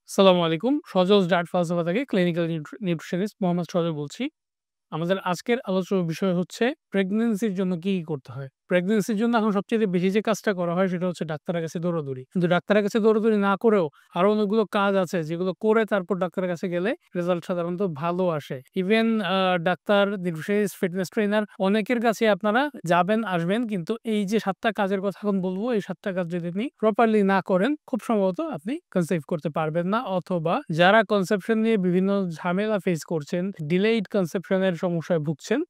আসসালামু আলাইকুম। সজল ডায়েট ফালসাফা থেকে ক্লিনিক্যাল নিউট্রিশনিস্ট মোহাম্মদ সজল বলছি। আমাদের আজকের আলোচনার বিষয় হচ্ছে প্রেগন্যান্সির জন্য কি করতে হয়? প্রেগন্যান্সির জন্য এখন সবচাইতে বেশি যে কাজটা করা হয় সেটা হচ্ছে ডাক্তারের কাছে দৌড়াদৌড়ি। কিন্তু ডাক্তারের কাছে দৌড়াদৌড়ি না করেও আরো অনেকগুলো কাজ আছে যেগুলো করে তারপর ডাক্তারের কাছে গেলে রেজাল্ট সাধারণত ভালো আসে। Even doctor, nutritionist, fitness trainer অনেকের কাছে আপনারা যাবেন, আসবেন, কিন্তু এই যে ৭ টা কাজের কথা এখন বলব, এই ৭ টা কাজ যদি আপনি প্রপারলি না করেন খুব সম্ভবত আপনি কনসিভ করতে পারবেন না, অথবা যারা কনসেপশন নিয়ে বিভিন্ন ঝামেলা ফেস করছেন, ডিলেইড কনসেপশন এর সমস্যায় ভুগছেন,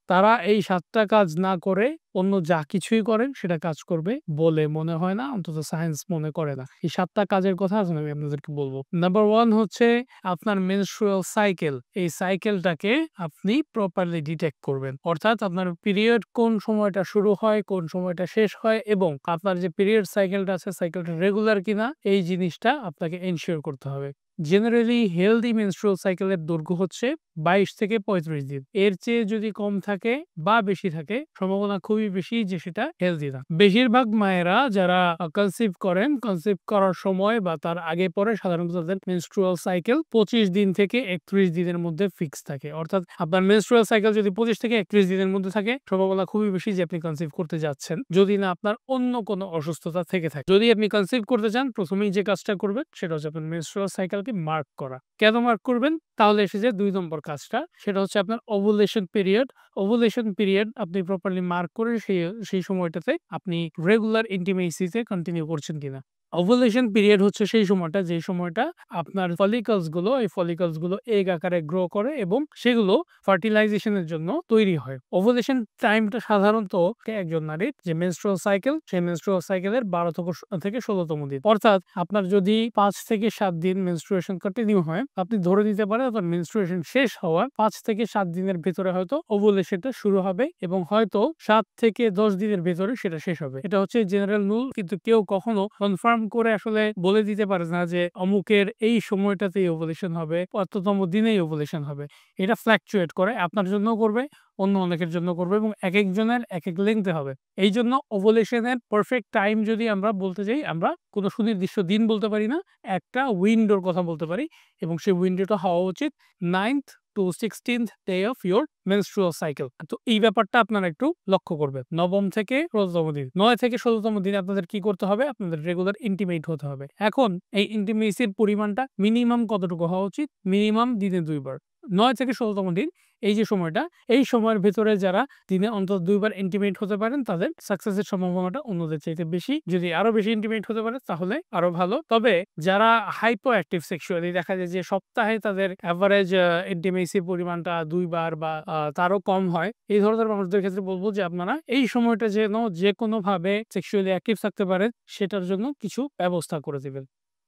তারা এই ৭ টা কাজ না করে অন্য যা কিছুই করেন সেটা কাজ করবে বলে মনে হয় না। অন্তত সায়েন্স মনে করে না। এই ৭ টা কাজের কথা এখন আমি আপনাদেরকে বলব। নাম্বার 1 হচ্ছে আপনার মেনস্ট্রুয়াল সাইকেল। এই সাইকেলটাকে আপনি প্রপারলি ডিটেক্ট করবেন। অর্থাৎ আপনার পিরিয়ড কোন সময়টা শুরু হয়, কোন সময়টা শেষ হয় এবং আপনার যে পিরিয়ড সাইকেলটা আছে সাইকেলটা রেগুলার কিনা এই জিনিসটা আপনাকে এনশিওর করতে হবে। জেনারেলি হেলথি মেনস্ট্রুয়াল সাইকেলের দৈর্ঘ্য হচ্ছে ২২ থেকে ৩৫ দিন। এর চেয়ে যদি কম থাকে বা বেশি থাকে সম্ভাবনা খুবই বেশি যে সেটা হেলথি না। বেশিরভাগ মায়েরা যারা কনসিভ করেন, কনসিভ করার সময় বা তার আগে পরে সাধারণত তাদের মেনস্ট্রুয়াল সাইকেল ২৫ দিন থেকে ৩১ দিনের মধ্যে ফিক্স থাকে। অর্থাৎ আপনার মেনস্ট্রুয়াল সাইকেল যদি ২৫ থেকে ৩১ দিনের মধ্যে থাকে সম্ভাবনা খুবই বেশি যে আপনি কনসিভ করতে যাচ্ছেন। যদি না আপনার অন্য কোনো অসুস্থতা থেকে থাকে। যদি আপনি কনসিভ করতে চান প্রথমেই যে কাজটা করবেন সেটা হচ্ছে আপনার মেনস্ট্রুয়াল সাইকেলকে মার্ক করা। কেন মার্ক করবেন? তাহলে এসে যায় ২ নম্বর কাজটা। সেটা হচ্ছে আপনার ওভুলেশন পিরিয়ড। ওভুলেশন পিরিয়ড আপনি প্রপারলি মার্ক করে সেই সময়টাতে আপনি রেগুলার ইন্টিমেসি তে কন্টিনিউ করছেন কিনা। ওভুলেশন পিরিয়ড হচ্ছে সেই সময়টা যে সময়টা আপনার ফলিকলস গুলো এগ আকারে গ্রো করে এবং সেগুলো ফার্টিলাইজেশন এর জন্য তৈরি হয়। ওভুলেশন টাইমটা সাধারণত একজন নারীর যে মেনস্ট্রুয়াল সাইকেল, সেই মেনস্ট্রুয়াল সাইকেলের ১২ থেকে ১৬ তম দিন। অর্থাৎ আপনার যদি ৫ থেকে ৭ দিন মেনস্ট্রুয়েশন কন্টিনিউ হয়, আপনি ধরে নিতে পারেন আপনার মেনস্ট্রুয়েশন শেষ হওয়ার ৫ থেকে ৭ দিনের ভেতরে হয়তো ওভুলেশনটা শুরু হবে এবং হয়তো ৭ থেকে ১০ দিনের ভেতরে সেটা শেষ হবে। এটা হচ্ছে জেনারেল রুল, কিন্তু কেউ কখনো কনফার্ম করে আসলে বলে দিতে পারে না যে অমুকের এই সময়টাতেই ওভুলেশন হবে, কততম দিনেই ওভুলেশন হবে। এটা ফ্লাকচুয়েট করে, আপনার জন্যও করবে, অন্য অনেকের জন্য করবে এবং একেকজনের একেক লেংথে হবে। এইজন্য ওভুলেশনের পারফেক্ট টাইম যদি আমরা বলতে যাই, আমরা কোনো সুনির্দিষ্ট দিন বলতে পারি না। একটা উইন্ডোর কথা বলতে পারি এবং সেই উইন্ডোটা হওয়া উচিত 9th to 16th day of your menstrual cycle. তো এই ব্যাপারটা আপনারা একটু লক্ষ্য করবেন। নবম থেকে ১৬তম দিন, ৯ থেকে ১৬তম দিনে আপনাদের কি করতে হবে? আপনাদের রেগুলার ইন্টিমেট হতে হবে। এখন এই ইন্টিমেসির পরিমাণটা মিনিমাম কতটুকু হওয়া উচিত? মিনিমাম দিনে ২ বার। ৯ থেকে ১৬তম দিন এই যে সময়টা, এই সময়ের ভেতরে যারা দিনে অন্তত ২ বার ইন্টিমেট হতে পারেন তাদের সাকসেসের সম্ভাবনাটা অন্যদের চাইতে বেশি। যদি আরো বেশি ইন্টিমেট হতে পারে তাহলে আরো ভালো। তবে যারা হাইপো অ্যাক্টিভ সেক্সুয়ালি, দেখা যায় যে সপ্তাহে তাদের এভারেজ ইন্টিমেসির পরিমাণটা ২ বার বা তারও কম হয়। এই ধরনের মানুষদের ক্ষেত্রে বলব যে আপনারা এই সময়টা যেন যেকোনোভাবে সেক্সুয়ালি অ্যাক্টিভ থাকতে পারেন সেটার জন্য কিছু ব্যবস্থা করে দিবেন।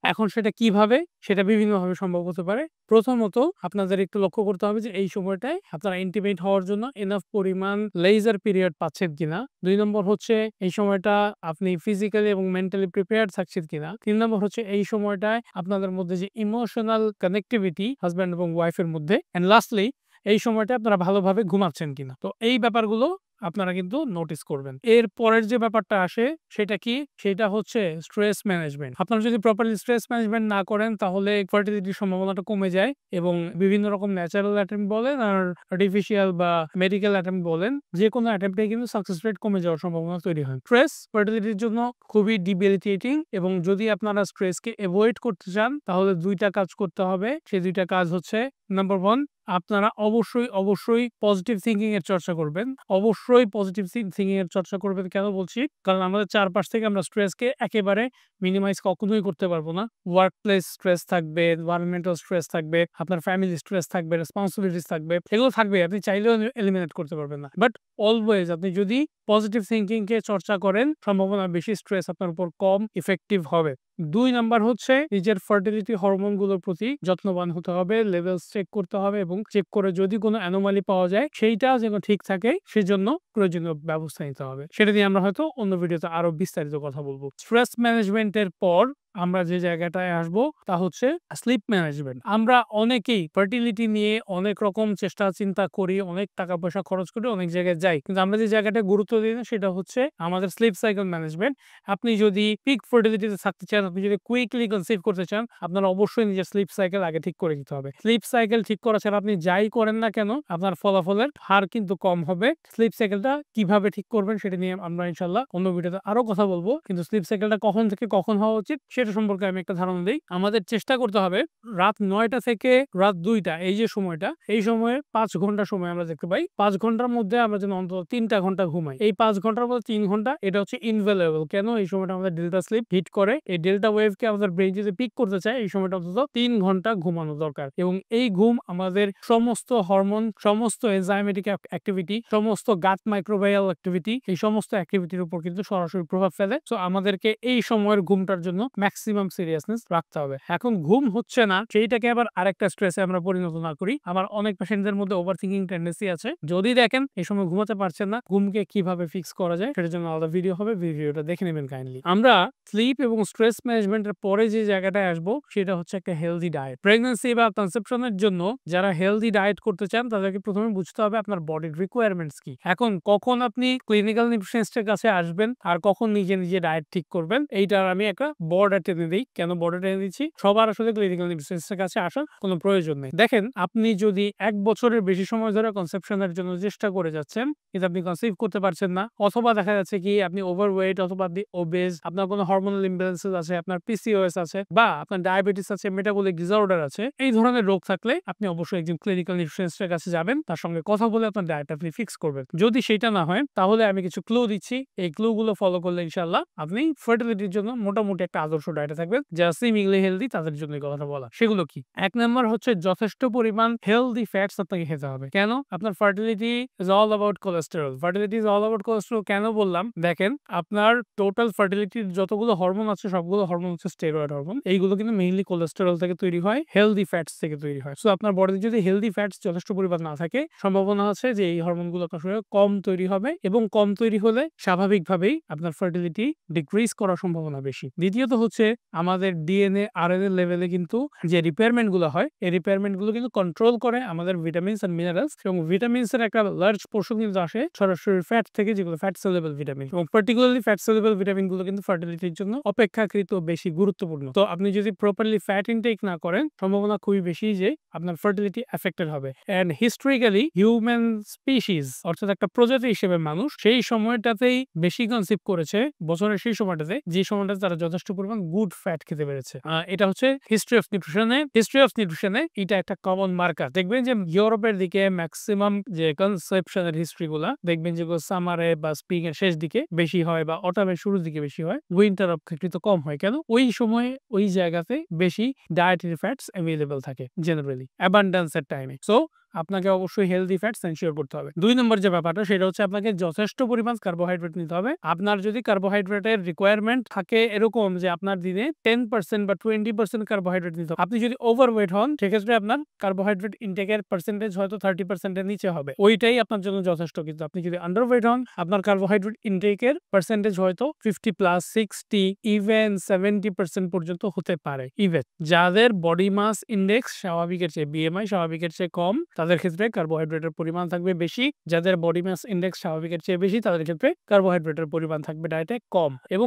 এখন সেটা কিভাবে? সেটা বিভিন্নভাবে সম্ভব হতে পারে। প্রথমত আপনাদের একটু লক্ষ্য করতে হবে যে এই সময়টায় আপনারা ইন্টিমেট হওয়ার জন্য এনাফ পরিমাণ লেজার পিরিয়ড পাচ্ছেন কিনা। ২ নম্বর হচ্ছে এই সময়টা আপনি ফিজিক্যালি এবং মেন্টালি প্রিপেয়ার্ড থাকছেন কিনা। ৩ নম্বর হচ্ছে এই সময়টায় আপনাদের মধ্যে যে ইমোশনাল কানেক্টিভিটি হাসব্যান্ড এবং ওয়াইফ এর মধ্যে, অ্যান্ড লাস্টলি এই সময়টা আপনারা ভালোভাবে ঘুমাচ্ছেন কিনা। তো এই ব্যাপারগুলো আপনারা কিন্তু নোটিস করবেন। এর পরের যে ব্যাপারটা আসে সেটা কি? সেটা হচ্ছে স্ট্রেস ম্যানেজমেন্ট। আপনারা যদি প্রপারলি স্ট্রেস ম্যানেজমেন্ট না করেন তাহলে ফার্টিলিটির সম্ভাবনাটা কমে যায় এবং বিভিন্ন রকম ন্যাচারাল অ্যাটেম্প্ট বলেন আর আর্টিফিশিয়াল বা মেডিকেল অ্যাটেম্প্ট বলেন, যেকোনো অ্যাটেম্প্টে কিন্তু সাকসেস রেট কমে যাওয়ার সম্ভাবনা তৈরি হয়। স্ট্রেস ফার্টিলিটির জন্য খুবই ডিবিলিটেটিং এবং যদি আপনারা স্ট্রেসকে এভয়েড করতে চান তাহলে ২ টা কাজ করতে হবে। সেই ২ টা কাজ হচ্ছে নাম্বার 1, আপনারা অবশ্যই পজিটিভ থিংকিং এর চর্চা করবেন। অবশ্যই পজিটিভ থিংকিং এর চর্চা করবেন। কেন বলছি? কারণ আমাদের চারপাশ থেকে আমরা স্ট্রেসকে একেবারে মিনিমাইজ কখনোই করতে পারব না। ওয়ার্ক প্লেস স্ট্রেস থাকবে, এনভায়রনমেন্টাল স্ট্রেস থাকবে, আপনার ফ্যামিলি স্ট্রেস থাকবে, রেসপন্সিবিলিটিস থাকবে। এগুলো থাকবে, আপনি চাইলেও এলিমিনেট করতে পারবেন না। বাট অলওয়েজ আপনি যদি পজিটিভ থিংকিং কে চর্চা করেন সম্ভাবনা বেশি স্ট্রেস আপনার উপর কম ইফেক্টিভ হবে। ২ নাম্বার হচ্ছে নিজের ফার্টিলিটি হরমোন গুলোর প্রতি যত্নবান হতে হবে, লেভেলস চেক করতে হবে এবং চেক করে যদি কোনো অ্যানোমালি পাওয়া যায় সেইটা যেন ঠিক থাকে সেজন্য প্রয়োজনীয় ব্যবস্থা নিতে হবে। সেটা নিয়ে আমরা হয়তো অন্য ভিডিওতে আরো বিস্তারিত কথা বলবো। স্ট্রেস ম্যানেজমেন্টের পর আমরা যে জায়গাটায় আসবো তা হচ্ছে স্লিপ ম্যানেজমেন্ট। আমরা অনেকেই ফার্টিলিটি নিয়ে অনেক রকম চেষ্টা চিন্তা করি, অনেক টাকা পয়সা খরচ করি, অনেক জায়গায় যাই। কিন্তু আমরা যে জায়গাটায় গুরুত্ব দিই না সেটা হচ্ছে আমাদের স্লিপ সাইকেল ম্যানেজমেন্ট। আপনি যদি পিক ফার্টিলিটিতে থাকতে চান, আপনি যদি কুইকলি কনসিভ করতে চান, আপনার অবশ্যই নিজের স্লিপ সাইকেল আগে ঠিক করে দিতে হবে। স্লিপ সাইকেল ঠিক করা ছাড়া আপনি যাই করেন না কেন আপনার ফলাফলের হার কিন্তু কম হবে। স্লিপ সাইকেলটা কিভাবে ঠিক করবেন সেটা নিয়ে আমরা ইনশাআল্লাহ অন্য ভিডিওতে আরো কথা বলবো। কিন্তু স্লিপ সাইকেলটা কখন থেকে কখন হওয়া উচিত সেটা সম্পর্কে আমি একটা ধারণা দেই। আমাদের চেষ্টা করতে হবে রাত ৯টা থেকে রাত ২টা এই যে সময়টা, এই সময়ে ৫ ঘন্টা সময় আমরা দেখতে পাই। ৫ ঘন্টার মধ্যে আমরা যেন অন্তত ৩টা ঘন্টা ঘুমাই। এই ৫ ঘন্টার মধ্যে ৩ ঘন্টা এটা হচ্ছে ইনভ্যালুয়েবল। কেন? এই সময়টা আমাদের ডেল্টা স্লিপ হিট করে। এই ডেল্টা ওয়েভকে আমাদের ব্রেইন যদি পিক করতে চায় এই সময়টা অন্তত ৩ ঘন্টা ঘুমানো দরকার। এবং এই ঘুম আমাদের সমস্ত হরমোন, সমস্ত এনজাইমেটিক অ্যাক্টিভিটি, সমস্ত গাট মাইক্রোবায়াল অ্যাক্টিভিটি, এই সমস্ত অ্যাক্টিভিটির উপর কিন্তু সরাসরি প্রভাব ফেলে। সো আমাদেরকে এই সময়ের ঘুমটার জন্য ম্যাক্সিমাম সিরিয়াসনেস রাখতে হবে। এখন ঘুম হচ্ছে না সেইটাকে আবার আরেকটা স্ট্রেসে আমরা পরিণত না করি। আমার অনেক পেশেন্টদের মধ্যে ওভার থিংকিং টেন্ডেন্সি আছে। যদি দেখেন এই সময় ঘুমাতে পারছেন না, ঘুমকে কিভাবে ফিক্স করা যায় সেটার জন্য আলাদা ভিডিও হবে, ভিডিওটা দেখে নেবেন কাইন্ডলি। আমরা স্লিপ এবং স্ট্রেস ম্যানেজমেন্টের পরে যে জায়গাটায় আসবো সেটা হচ্ছে একটা হেলদি ডায়েট। প্রেগন্যান্সি বা কনসেপশনের জন্য যারা হেলদি ডায়েট করতে চান তাদেরকে প্রথমে বুঝতে হবে আপনার বডির রিকোয়ারমেন্টস কি। এখন কখন আপনি ক্লিনিক্যাল নিউট্রিশনিস্টের কাছে আসবেন আর কখন নিজে নিজে ডায়েট ঠিক করবেন এইটার আমি একটা বর্ডার টেনে দিই। কেন বর্ডার টেনে দিচ্ছি? সবার আসলে ক্লিনিক্যাল নিউট্রিশনিস্টের কাছে আসার কোনো প্রয়োজন নেই। দেখেন আপনি যদি ১ বছরের বেশি সময় ধরে কনসেপশনের জন্য চেষ্টা করে যাচ্ছেন কিন্তু আপনি কনসিভ করতে পারছেন না, অথবা দেখা যাচ্ছে কি আপনি ওভারওয়েট অথবা আপনি ওবেজ, আপনার কোনো হরমোনাল ইমব্যালেন্সেস আছে, আপনার পিসিওএস আছে বা আপনার ডায়াবেটিস আছে, মেটাবলিক ডিসঅর্ডার আছে, এই ধরনের রোগ থাকলে আপনি অবশ্যই একজন ক্লিনিক্যাল নিউট্রিশনিস্টের কাছে যাবেন, তার সঙ্গে কথা বলে আপনার ডায়েট আপনি ফিক্স করবেন। যদি সেটা না হয় তাহলে আমি কিছু ক্লু দিচ্ছি, এই ক্লু গুলো ফলো করলে ইনশাআল্লাহ আপনি ফার্টিলিটির জন্য মোটামুটি একটা আদর্শ ডায়েটে থাকবেন। যারা সিমিংলি হেলদি তাদের জন্য এই কথাটা বলা। সেগুলো কি? ১ নাম্বার হচ্ছে যথেষ্ট পরিমাণ হেলদি ফ্যাটস আপনাকে খেতে হবে। কেন? আপনার fertility is all about cholesterol. Fertility is all about cholesterol কেন বললাম? দেখেন আপনার টোটাল ফার্টিলিটির যতগুলো হরমোন আছে সবগুলো হরমোন হচ্ছে স্টেরয়েড হরমোন। এইগুলো কিন্তু মেইনলি কোলেস্টেরল থেকে তৈরি হয়, হেলদি ফ্যাটস থেকে তৈরি হয়। সো আপনার বডিতে যদি হেলদি ফ্যাটস যথেষ্ট পরিমাণ না থাকে, সম্ভাবনা আছে যে এই হরমোনগুলো আপনার শরীরে কম তৈরি হবে এবং কম তৈরি হলে স্বাভাবিকভাবেই আপনার ফার্টিলিটি ডিক্রিজ করার সম্ভাবনা বেশি। দ্বিতীয়ত হচ্ছে আমাদের ডিএনএ, আরএনএ লেভেলে কিন্তু যে রিপেয়ারমেন্ট গুলো হয় এই রিপেয়ারমেন্ট গুলো কিন্তু কন্ট্রোল করে আমাদের ভিটামিনস এন্ড মিনারেলস, এবং ভিটামিনস এর একটা লার্জ পোরশন কিন্তু আসে সরাসরি ফ্যাট থেকে, যেগুলো ফ্যাট সলিউবল ভিটামিন, এবং পার্টিকুলারলি ফ্যাট সলিউবল ভিটামিন গুলো কিন্তু ফার্টিলিটির জন্য অপেক্ষাকৃত বেশি গুরুত্বপূর্ণ। তো আপনি যদি প্রপারলি ফ্যাট ইনটেক না করেন সম্ভাবনা খুবই বেশি যে আপনার ফার্টিলিটি এফেক্টেড হবে। এন্ড হিস্টোরিক্যালি হিউম্যান স্পিসিস অর্থাৎ একটা প্রজাতি হিসেবে মানুষ সেই সময়টাতেই বেশি কনসিভ করেছে, বছরের সেই সময়টাতে যে সময়টাতে তারা যথেষ্ট পরিমাণ গুড ফ্যাট খেতে পেরেছে। এটা হচ্ছে হিস্ট্রি অফ নিউট্রিশনে এটা একটা কমন মার্কার। দেখবেন যে ইউরোপের দিকে ম্যাক্সিমাম যে কনসেপশনের হিস্ট্রি গুলা দেখবেন যেগুলো সামারে বা স্প্রিং এর শেষ দিকে বেশি হয় বা অটামের শুরুর দিকে বেশি হয়, উইন্টার অপেক্ষাকৃত কম হয়। কেন? ওই সময়ে ওই জায়গাতে বেশি ডায়েটারি ফ্যাটস অ্যাভেলেবল থাকে জেনারেলি অ্যাবান্ডেন্স এর টাইমে। সো আপনাকে অবশ্যই হেলদি ফ্যাটস এনশিওর করতে হবে। ২ নম্বর যে ব্যাপারটা সেটা হচ্ছে আপনাকে যথেষ্ট পরিমাণ কার্বোহাইড্রেট নিতে হবে। আপনার যদি কার্বোহাইড্রেটের রিকোয়ারমেন্ট থাকে এরকম যে আপনার দিনে 10% বা 20% কার্বোহাইড্রেট নিতে হবে, আপনি যদি ওভারওয়েট হন সেক্ষেত্রে আপনার কার্বোহাইড্রেট ইনটেকের পার্সেন্টেজ হয়তো 30% এর নিচে হবে, ওইটাই আপনার জন্য যথেষ্ট। কিন্তু আপনি যদি আন্ডারওয়েট হন আপনার কার্বোহাইড্রেট ইনটেকের পার্সেন্টেজ হয়তো 50+, 60, ইভেন 70% পর্যন্ত হতে পারে। ইভেন যাদের বডি মাস ইন্ডেক্স স্বাভাবিকের চেয়ে, বিএমআই স্বাভাবিকের চেয়ে কম, তাদের ক্ষেত্রে কার্বোহাইড্রেটের পরিমাণ থাকবে বেশি। যাদের বডি মাস ইন্ডেক্স স্বাভাবিকের চেয়ে বেশি তাদের ক্ষেত্রে কার্বোহাইড্রেটের পরিমাণ থাকবে ডায়েটে কম। এবং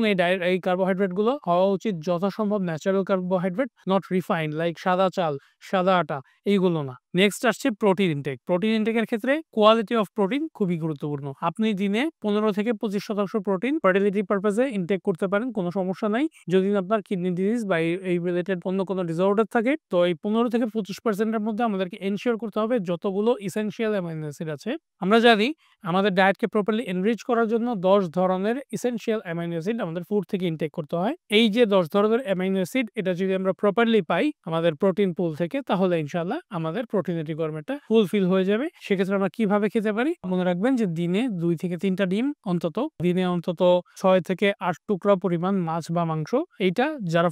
এই কার্বোহাইড্রেট গুলো হওয়া উচিত যথাসম্ভব natural carbohydrate, not refined like সাদা চাল, সাদা আটা, এইগুলো না। নেক্সট আসছে প্রোটিন ইনটেক। প্রোটিন ইনটেকের ক্ষেত্রে কোয়ালিটি অফ প্রোটিন খুবই গুরুত্বপূর্ণ। আপনি দিনে 15 থেকে 25% প্রোটিন ফার্টিলিটি পারপাসে ইনটেক করতে পারেন, কোনো সমস্যা নাই। যদি আপনার কিডনি ডিজিজ বা এই রিলেটেড অন্য কোনো ডিসঅর্ডার থাকে তো এই 15 থেকে 25% এর মধ্যে আমাদেরকে এনশিওর করতে হবে যতগুলো ইসেনশিয়াল অ্যামাইনো অ্যাসিড আছে। আমরা জানি আমাদের ডায়েটকে প্রপারলি এনরিচ করার জন্য 10 ধরনের ইসেনশিয়াল অ্যামাইনো অ্যাসিড আমাদের ফুড থেকে ইনটেক করতে হয়। এই যে 10 ধরনের অ্যামাইনো অ্যাসিড এটা যদি আমরা প্রপারলি পাই আমাদের প্রোটিন পুল থেকে তাহলে ইনশাআল্লাহ আমাদের প্রোটিনের রিকোয়ারমেন্টটা ফুলফিল হয়ে যাবে। সেক্ষেত্রে আমরা কিভাবে খেতে পারি? মনে রাখবেন যে দিনে 2 থেকে 3 টা ডিম অন্তত, দিনে অন্তত 6 থেকে 8 টুকরা পরিমাণ মাছ বা মাংস। এইটা যারা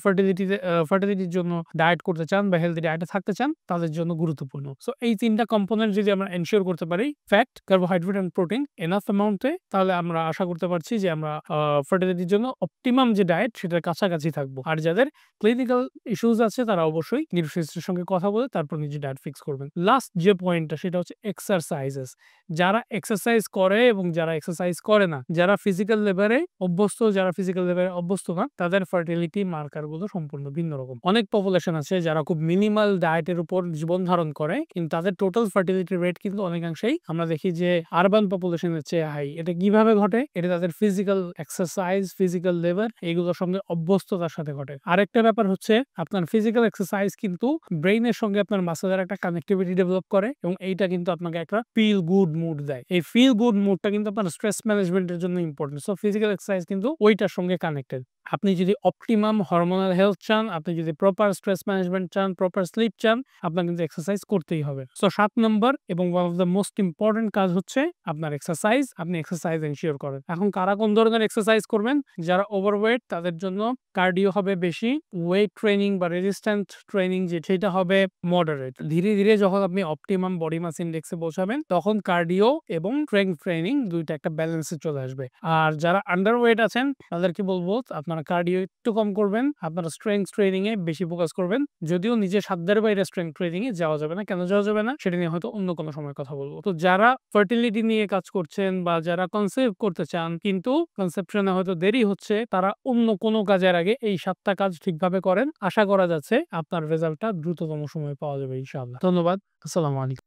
ফার্টিলিটির জন্য ডায়েট করতে চান বা হেলথি ডায়েটে থাকতে চান তাদের জন্য গুরুত্বপূর্ণ। সো এই 3 টা কম্পোনেন্ট যদি আমরা এনশিওর করতে পারি, fat, carbohydrate and protein enough অ্যামাউন্টে, তাহলে আমরা আশা করতে পারছি যে আমরা ফার্টিলিটির জন্য অপটিমাম যে ডায়েট সেটার কাছাকাছি থাকবো। আর যাদের ক্লিনিক্যাল ইস্যুস আছে তারা অবশ্যই নিউট্রিশনিস্টের সঙ্গে কথা বলে তারপর নিজে ডায়েট ফিক্স করবেন। লাস্ট যে পয়েন্টটা সেটা হচ্ছে এক্সারসাইজেস। যারা এক্সারসাইজ করে এবং যারা এক্সারসাইজ করে না, যারা ফিজিক্যাল লেভেলে অভ্যস্ত, যারা ফিজিক্যাল লেভেলে অভ্যস্ত না, তাদের ফার্টিলিটি মার্কার গুলো সম্পূর্ণ ভিন্ন রকম। অনেক পপুলেশন আছে যারা খুব মিনিমাল ডায়েটের উপর জীবন ধারণ করে, কিন্তু তাদের টোটাল ফার্টিলিটি রেট কিন্তু অনেকাংশেই আমরা দেখি যে আরবান পপুলেশনের চেয়ে হাই। এটা কিভাবে ঘটে? এটা তাদের ফিজিক্যাল এক্সারসাইজ, ফিজিক্যাল লেবার এগুলোর সঙ্গে অভ্যস্ততার সাথে ঘটে। আরেকটা ব্যাপার হচ্ছে আপনার ফিজিক্যাল এক্সারসাইজ কিন্তু ব্রেইনের সঙ্গে আপনার মাসেলের একটা কানেক্টিভিটি ডেভেলপ করে এবং এইটা কিন্তু আপনাকে একটা ফিল গুড মুড দেয়। এই ফিল গুড মুডটা কিন্তু আপনার স্ট্রেস ম্যানেজমেন্টের জন্য ইম্পর্টেন্ট। সো ফিজিক্যাল এক্সারসাইজ কিন্তু ওইটার সঙ্গে কানেক্টেড। আপনি যদি অপটিমাম হরমোনাল হেলথ চান, আপনি যদি প্রপার স্ট্রেস ম্যানেজমেন্ট চান, প্রপার স্লিপ চান, আপনার কিন্তু এক্সারসাইজ করতেই হবে। সো 7 নম্বর এবং one of the most important কাজ হচ্ছে আপনার এক্সারসাইজ। আপনি এক্সারসাইজ এনশিওর করেন। এখন কারা কোন ধরনের এক্সারসাইজ করবেন? যারা ওভারওয়েট তাদের জন্য কার্ডিও হবে বেশি, ওয়েট ট্রেনিং বা রেজিস্ট্যান্ট ট্রেনিং সেটা হবে মডারেট। ধীরে ধীরে যখন আপনি অপটিমাম বডি মাস ইন্ডেক্সে পৌঁছাবেন তখন কার্ডিও এবং স্ট্রেংথ ট্রেনিং দুইটা একটা ব্যালেন্সে চলে আসবে। আর যারা আন্ডারওয়েট আছেন তাদেরকে বলবো আপনারা কার্ডিও একটু কম করবেন, আপনারা স্ট্রেংথ ট্রেনিং এ বেশি ফোকাস করবেন। যদিও নিজের সাধ্যের বাইরে স্ট্রেংথ ট্রেনিং এ যাওয়া যাবে না। কেন যাওয়া যাবে না সেটা নিয়ে হয়তো অন্য কোনো সময় কথা বলবো। তো যারা ফার্টিলিটি নিয়ে কাজ করছেন বা যারা কনসেপ্ট করতে চান কিন্তু কনসেপশনে হয়তো দেরি হচ্ছে, তারা অন্য কোনো কাজের আগে এই 7টা কাজ ঠিকভাবে করেন। আশা করা যাচ্ছে আপনার রেজাল্টটা দ্রুততম সময়ে পাওয়া যাবে ইনশাআল্লাহ। ধন্যবাদ। আসসালামু আলাইকুম।